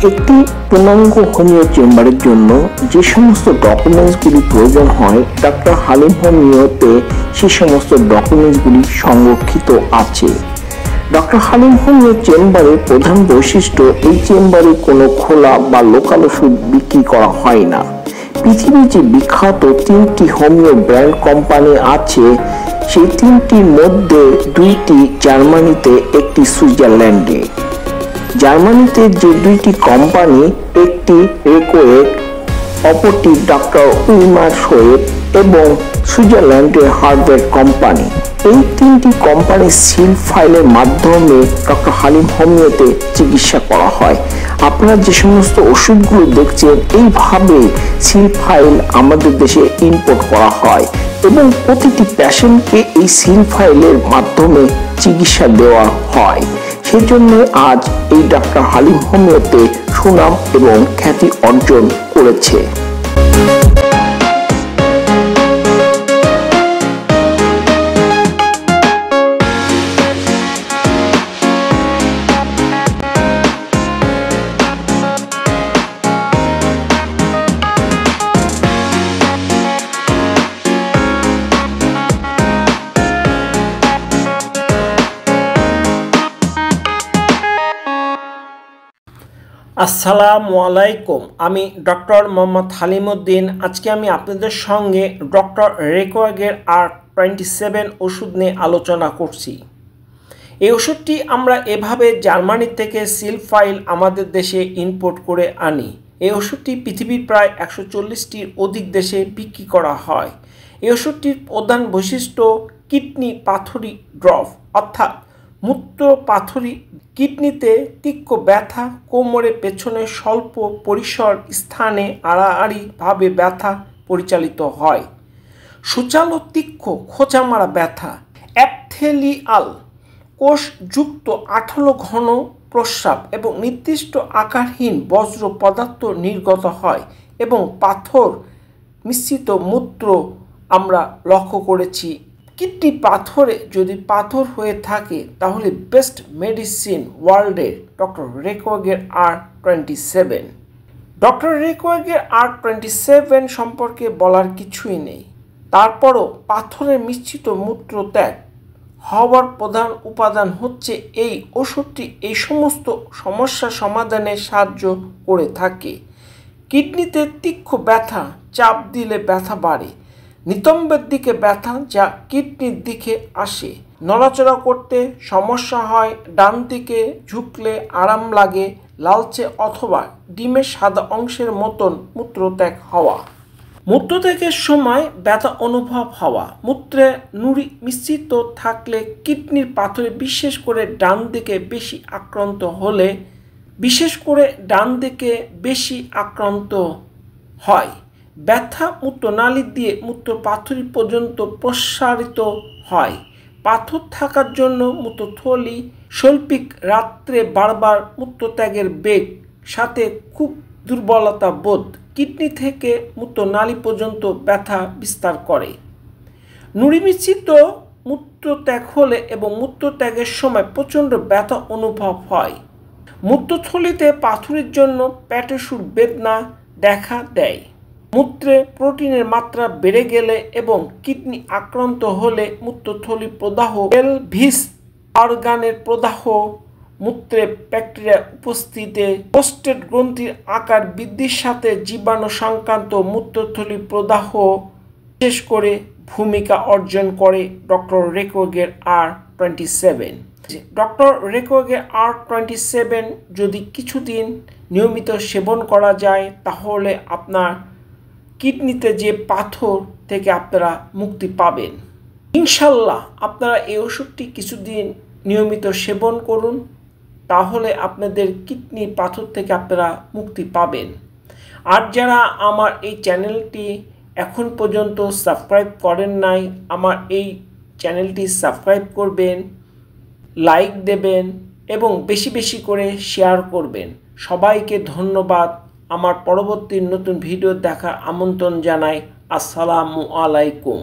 একটি পূর্ণাঙ্গ হোমিও চেম্বারের জন্য যে সমস্ত ডকুমেন্টসগুলি প্রয়োজন হয় ডক্টর হালিম হোমিওতে সেই সমস্ত ডকুমেন্টসগুলি সংরক্ষিত আছে। ডক্টর হালিম হোমিও চেম্বারের প্রধান বৈশিষ্ট্য, এই চেম্বারে কোনো খোলা বা লোকাল ওষুধ বিক্রি করা হয় না। পৃথিবীর যে বিখ্যাত 3টি হোমিও ব্র্যান্ড কোম্পানি আছে, সেই 3টির মধ্যে 2টি জার্মানিতে, একটি সুইজারল্যান্ডে। জার্মানিতে যে 2টি কোম্পানি, একটি রেকোয়েট, অপরটি ডক্টর উইমার শোয়েব এবং সুইজারল্যান্ডের হার্ভার্ড কোম্পানি। এই 3টি কোম্পানির সিল ফাইলের মাধ্যমে ডক্টর হালিম হোমিওতে চিকিৎসা করা হয়। আপনারা যে সমস্ত ওষুধগুলো দেখছেন, এইভাবে সিল ফাইল আমাদের দেশে ইম্পোর্ট করা হয় এবং প্রতিটি পেশেন্টকে এই সিল ফাইলের মাধ্যমে চিকিৎসা দেওয়া হয়। সেই জন্য আজ এই ডক্টর হালিম হোমিওতে সুনাম এবং খ্যাতি অর্জন করেছে। আসসালামু আলাইকুম, আমি ডক্টর মোহাম্মদ হালিমউদ্দিন। আজকে আমি আপনাদের সঙ্গে ডক্টর রেকোয়াগের R27 ওষুধ নিয়ে আলোচনা করছি। এই ওষুধটি আমরা এভাবে জার্মানি থেকে সিল ফাইল আমাদের দেশে ইম্পোর্ট করে আনি। এই ওষুধটি পৃথিবীর প্রায় 140টির অধিক দেশে বিক্রি করা হয়। এই ওষুধটির প্রধান বৈশিষ্ট্য কিডনি পাথরি ড্রপ, অর্থাৎ মূত্র পাথরি, কিডনিতে তীক্ষ্ণ ব্যথা, কোমরে পেছনে স্বল্প পরিসর স্থানে আড়াআড়িভাবে ব্যথা পরিচালিত হয়, সুচালো তীক্ষ্ণ খোঁচামারা ব্যথা, অ্যাপথেলিয়াল কোষযুক্ত আঠালো ঘন প্রস্রাব এবং নির্দিষ্ট আকারহীন বজ্র পদার্থ নির্গত হয় এবং পাথর মিশ্রিত মূত্র আমরা লক্ষ্য করেছি। কিডনি পাথরে যদি পাথর হয়ে থাকে তাহলে বেস্ট মেডিসিন ওয়ার্ল্ডের ডক্টর রেকোয়াগের R27। ডক্টর রেকোয়াগের R27 সম্পর্কে বলার কিছুই নেই। তারপরও পাথরের মিশ্রিত মূত্র ত্যাগ হওয়ার প্রধান উপাদান হচ্ছে এই ওষুধটি এই সমস্ত সমস্যা সমাধানে সাহায্য করে থাকে। কিডনিতে তীক্ষ্ণ ব্যথা, চাপ দিলে ব্যথা বাড়ে, নিতম্বের দিকে ব্যথা যা কিডনির দিকে আসে, নড়াচড়া করতে সমস্যা হয়, ডান দিকে ঝুঁকলে আরাম লাগে, লালচে অথবা ডিমের সাদা অংশের মতন মূত্রত্যাগ হওয়া, মূত্রত্যাগের সময় ব্যথা অনুভব হওয়া, মূত্রে নুড়ি মিশ্রিত থাকলে কিডনির পাথরে বিশেষ করে ডান দিকে বেশি আক্রান্ত হয়, ব্যথা মূত্রনালী দিয়ে মূত্রপাথরি পর্যন্ত প্রসারিত হয়, পাথর থাকার জন্য মূত্রথলি শৈল্পিক, রাত্রে বারবার মূত্রত্যাগের বেগ, সাথে খুব দুর্বলতা বোধ, কিডনি থেকে মূত্রনালী পর্যন্ত ব্যথা বিস্তার করে। নুড়ি মিশ্রিত মূত্রত্যাগ হলে এবং মূত্রত্যাগের সময় প্রচণ্ড ব্যথা অনুভব হয়। মূত্রথলিতে পাথরের জন্য পেটেশুর বেদনা দেখা দেয়। মূত্রে প্রোটিনের মাত্রা বেড়ে গেলে এবং কিডনি আক্রান্ত হলে মূত্রথলি প্রদাহ, পেলভিস অর্গানের প্রদাহ, মূত্রে ব্যাকটেরিয়া উপস্থিতিতে প্রোস্টেট গ্রন্থির আকার বৃদ্ধির সাথে জীবাণু সংক্রান্ত মূত্রথলি প্রদাহ বিশেষ করে ভূমিকা অর্জন করে ডক্টর রেকোয়াগের R27। ডক্টর রেকোয়াগের R27 যদি কিছুদিন নিয়মিত সেবন করা যায় তাহলে আপনার কিডনিতে যে পাথর থেকে আপনারা মুক্তি পাবেন। ইনশাল্লাহ আপনারা এই ওষুধটি কিছুদিন নিয়মিত সেবন করুন, তাহলে আপনাদের কিডনি পাথর থেকে আপনারা মুক্তি পাবেন। আর যারা আমার এই চ্যানেলটি এখন পর্যন্ত সাবস্ক্রাইব করেন নাই, আমার এই চ্যানেলটি সাবস্ক্রাইব করবেন, লাইক দেবেন এবং বেশি বেশি করে শেয়ার করবেন। সবাইকে ধন্যবাদ। আমার পরবর্তী নতুন ভিডিও দেখার আমন্ত্রণ জানাই। আসসালামু আলাইকুম।